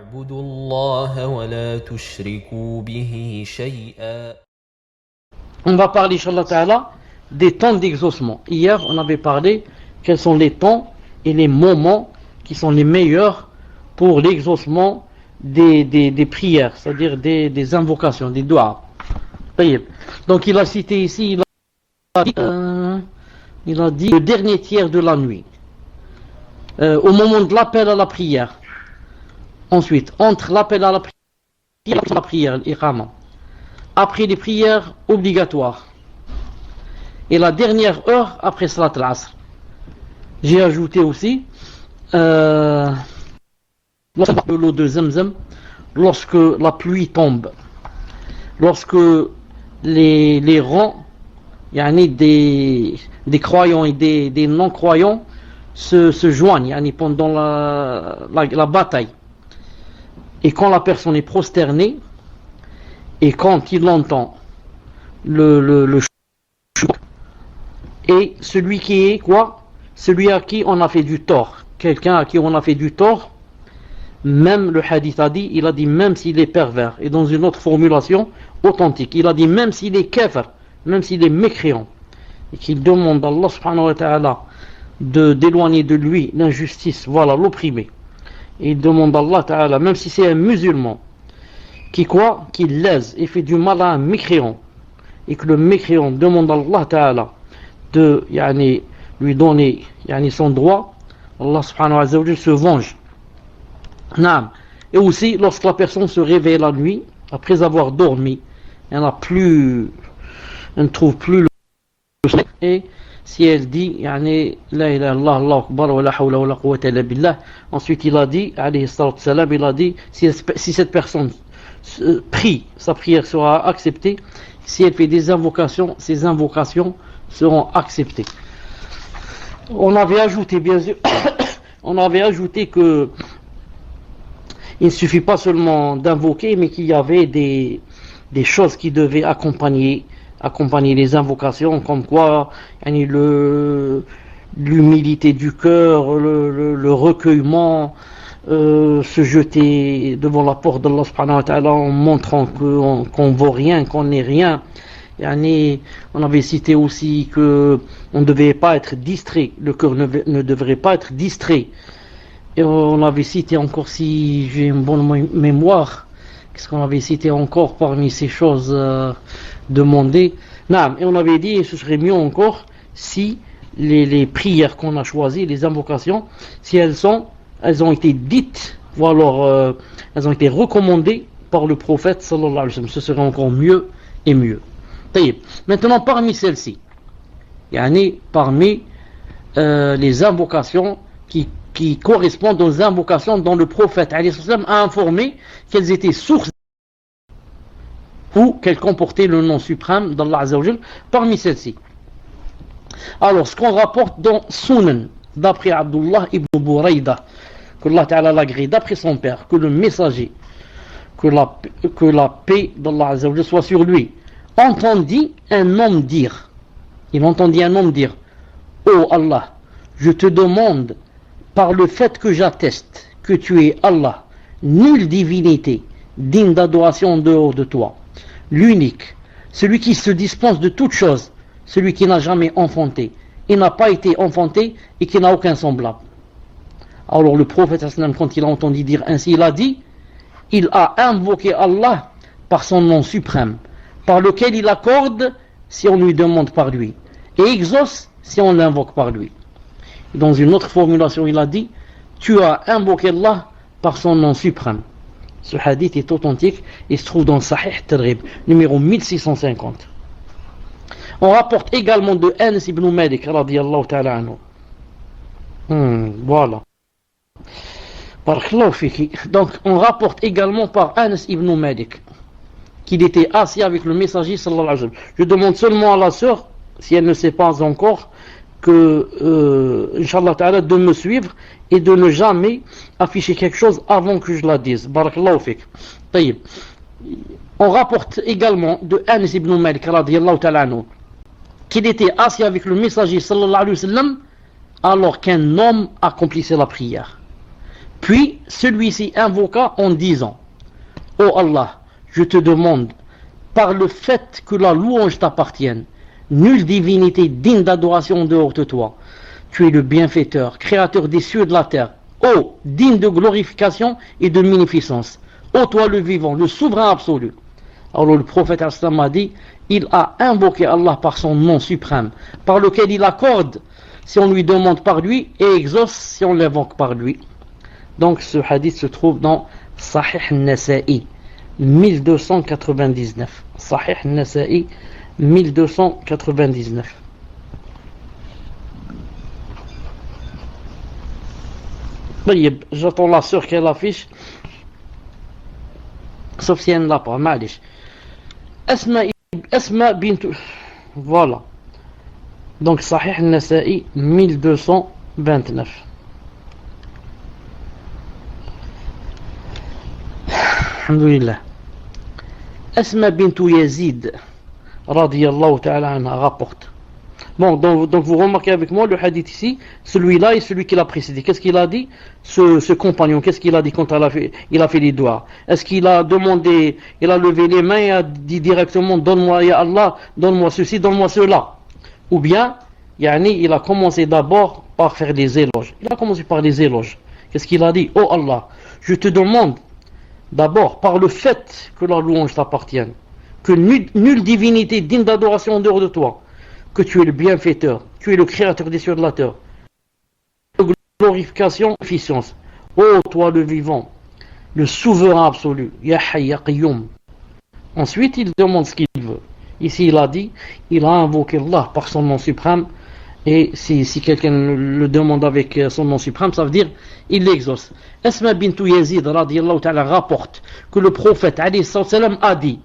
واعبدوا الله ولا تشركوا به شيئا. On va parler, Inch'Allah Ta'ala, des temps d'exaucement. Hier, on avait parlé quels sont les temps et les moments qui sont les meilleurs pour l'exaucement des prières, c'est-à-dire des invocations, des doigts. Donc il a cité ici, il a dit le dernier tiers de la nuit, au moment de l'appel à la prière. Ensuite, entre l'appel à la prière, l'iqama. Après les prières obligatoires. Et la dernière heure après Salat al-Asr. J'ai ajouté aussi de l'eau de Zamzam lorsque la pluie tombe. Lorsque les rangs des croyants et des non-croyants se joignent pendant la bataille. Et quand la personne est prosternée, et quand il entend le choc, et celui qui est quoi? Celui à qui on a fait du tort, quelqu'un à qui on a fait du tort, même le hadith a dit, il a dit même s'il est pervers, et dans une autre formulation authentique, il a dit même s'il est kafir, même s'il est mécréant, et qu'il demande à Allah subhanahu wa ta'ala d'éloigner de lui l'injustice, voilà, l'opprimé, et il demande à Allah ta'ala, même si c'est un musulman, qui lèse et fait du mal à un mécréant, et que le mécréant demande à Allah ta'ala de lui donner son droit, Allah subhanahu wa ta'ala se venge. Et aussi lorsque la personne se réveille la nuit après avoir dormi, elle ne trouve plus le sommeil, et si elle dit la ilaha illallah, Allahu akbar wa la hawla wa la quwwata illa billah, ensuite il a dit alayhi salatu salam, il a dit si cette personne prie, sa prière sera acceptée. Si elle fait des invocations, ces invocations seront acceptées. On avait ajouté, bien sûr, que il ne suffit pas seulement d'invoquer, mais qu'il y avait des choses qui devaient accompagner les invocations, comme quoi l'humilité du cœur, le recueillement, se jeter devant la porte d'Allah subhanahu wa ta'ala en montrant qu'on vaut rien, qu'on n'est rien. On avait cité aussi que on ne devait pas être distrait, le cœur ne devrait pas être distrait. Et on avait cité encore, si j'ai une bonne mémoire, qu'est-ce qu'on avait cité encore parmi ces choses demandées. Et on avait dit, ce serait mieux encore si les prières qu'on a choisies, les invocations, si elles ont été dites, ou alors elles ont été recommandées par le prophète sallallahu alayhi wa sallam. Ce serait encore mieux et mieux. Maintenant, parmi celles-ci, parmi les invocations qui correspondent aux invocations dont le prophète alayhi wa sallam a informé qu'elles étaient sources ou qu'elles comportaient le nom suprême d'Allah azza wa jal, parmi celles-ci. Alors, ce qu'on rapporte dans Sunan, d'après Abdullah ibn Burayda, que Allah Ta'ala l'agrée, d'après son père, que le messager, que la paix d'Allah azza wa jal soit sur lui, entendit un homme dire, oh Allah, je te demande par le fait que j'atteste que tu es Allah, nulle divinité digne d'adoration en dehors de toi, l'unique, celui qui se dispense de toutes choses, celui qui n'a jamais enfanté, et n'a pas été enfanté, et qui n'a aucun semblable. Alors le prophète, quand il a entendu dire ainsi, il a dit, il a invoqué Allah par son nom suprême, par lequel il accorde si on lui demande par lui, et exauce si on l'invoque par lui. Et dans une autre formulation, il a dit, tu as invoqué Allah par son nom suprême. Ce hadith est authentique et se trouve dans Sahih Targhib, numéro 1650. On rapporte également de Anas ibn Malik, radiyallahu ta'ala anhu. Voilà. Donc, on rapporte également par Anas ibn Malik qu'il était assis avec le messager sallallahu alayhi wa sallam. Je demande seulement à la sœur, si elle ne sait pas encore, Inch'Allah ta'ala, de me suivre et de ne jamais afficher quelque chose avant que je la dise. Barakallahu fik. Taïb. On rapporte également de Anas ibn Malik, radiyallahu ta'ala anhu, qu'il était assis avec le messager sallallahu alayhi wa sallam alors qu'un homme accomplissait la prière. Puis celui-ci invoqua en disant: Ô Allah, je te demande, par le fait que la louange t'appartienne, nulle divinité digne d'adoration en dehors de toi. Tu es le bienfaiteur, créateur des cieux et de la terre. Ô, digne de glorification et de munificence. Ô toi le vivant, le souverain absolu. Alors le prophète al-Islam a dit: il a invoqué Allah par son nom suprême, par lequel il accorde si on lui demande par lui et exauce si on l'invoque par lui. Donc ce hadith se trouve dans Sahih al-Nasa'i 1299. Sahih al-Nasa'i 1299. J'attends la sœur qu'elle affiche, sauf si elle ne l'a pas. Malish. Asma bint. Voilà. Donc Sahih al-Nasa'i 1229. Alhamdulillah. Asma bint Yazid radiyallahu ta'ala anha rapporte. Bon, donc vous remarquez avec moi le hadith ici, celui-là et celui qui l'a précédé. Qu'est-ce qu'il a dit, ce compagnon? Qu'est-ce qu'il a dit quand il a fait les doigts? Est-ce qu'il a demandé, il a levé les mains et a dit directement: donne-moi, ya Allah, donne-moi ceci, donne-moi cela? Ou bien, il a commencé d'abord par faire des éloges. Il a commencé par les éloges. Qu'est-ce qu'il a dit? Oh Allah, je te demande d'abord, par le fait que la louange t'appartienne, que nulle divinité digne d'adoration en dehors de toi, que tu es le bienfaiteur, tu es le créateur des cieux de la terre, glorification, efficience. Ô toi le vivant, le souverain absolu, Ya Hayy Ya Qayyum. Ensuite il demande ce qu'il veut. Ici il a dit, il a invoqué Allah par son nom suprême, et si quelqu'un le demande avec son nom suprême, ça veut dire il l'exauce. Asma bint Yazid radiyallahu ta'ala rapporte que le prophète alayhi salam a dit: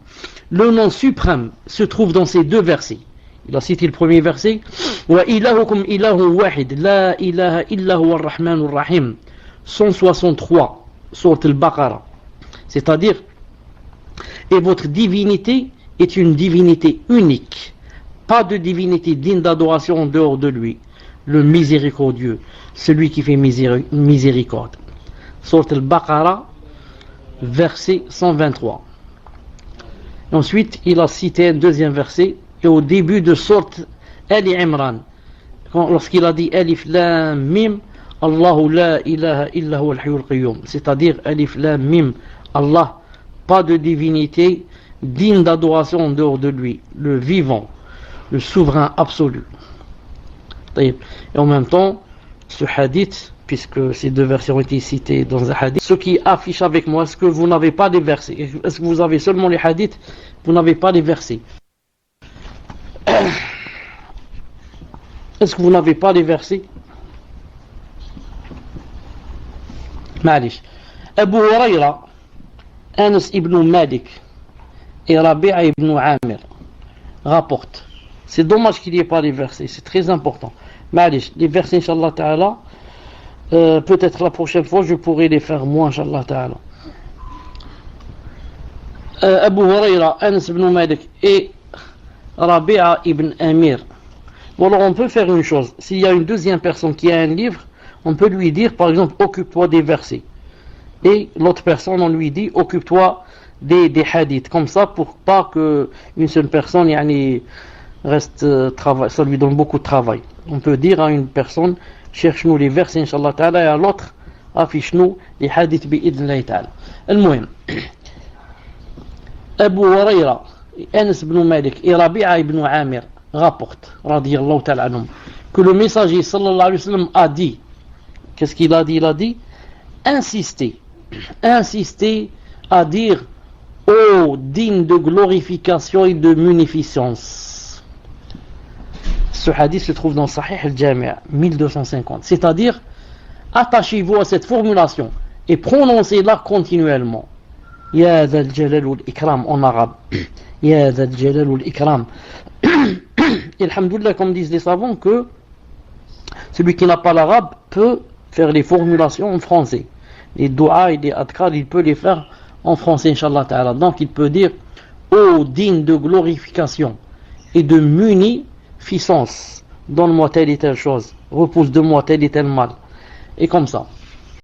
le nom suprême se trouve dans ces deux versets. Il a cité le premier verset: Wa ilahukum ilahu wahid, la ilaha illa huwa ar-Rahman ar-Rahim, 163, sourate al-Baqarah. C'est-à-dire, et votre divinité est une divinité unique, pas de divinité digne d'adoration en dehors de lui, le miséricordieux, celui qui fait miséricorde. Sourate al-Baqarah, verset 123. Ensuite, il a cité un deuxième verset, et au début de sourate Ali Imran, lorsqu'il a dit Alif Lam Mim, Allahu la ilaha illa huwa al-hayyul qayyum, c'est-à-dire Alif Lam Mim, Allah, pas de divinité digne d'adoration en dehors de lui, le vivant, le souverain absolu. Et en même temps, ce hadith, puisque ces deux versets ont été cités dans un hadith, ce qui affiche avec moi, est-ce que vous n'avez pas les versets? Est-ce que vous avez seulement les hadiths? Vous n'avez pas les versets? Est-ce que vous n'avez pas les versets? Malish. Abu Huraira, Anas ibn Malik et Rabi'a ibn Amir rapportent. C'est dommage qu'il n'y ait pas les versets, c'est très important. Malish, les versets, Inch'Allah Ta'ala, peut-être la prochaine fois je pourrai les faire moi, Inch'Allah Ta'ala. Abu Huraira, Anas ibn Malik et Rabi'a ibn Amir. Bon, alors on peut faire une chose. S'il y a une deuxième personne qui a un livre, on peut lui dire, par exemple, occupe-toi des versets. Et l'autre personne, on lui dit, occupe-toi des hadiths. Comme ça, pour pas qu'une seule personne reste travail. Ça lui donne beaucoup de travail. On peut dire à une personne, cherche-nous les versets, Inch'Allah Ta'ala, et à l'autre, affiche-nous les hadiths bi'idnillahi ta'ala. Al-Muhim. Abu Huraira, Anas ibn Malik et Rabi'a ibn Amir rapportent, radiyallahu ta'ala anhum, que le messager sallallahu alayhi wa sallam a dit, qu'est-ce qu'il a dit? Il a dit, insister à dire, ô digne de glorification et de munificence. Ce hadith se trouve dans Sahih al-Jami' 1250. C'est-à-dire, attachez-vous à cette formulation et prononcez-la continuellement. Ya Dhal Jalal wal Ikram en arabe. Ya Dhal Jalal wal Ikram. Et alhamdoulilah, comme disent les savants, que celui qui n'a pas l'arabe peut faire les formulations en français. Les doigts et les adkar, il peut les faire en français, Inch'Allah Ta'ala. Donc il peut dire, ô digne de glorification et de munificence, donne-moi telle et telle chose, repousse de moi tel et tel mal. Et comme ça.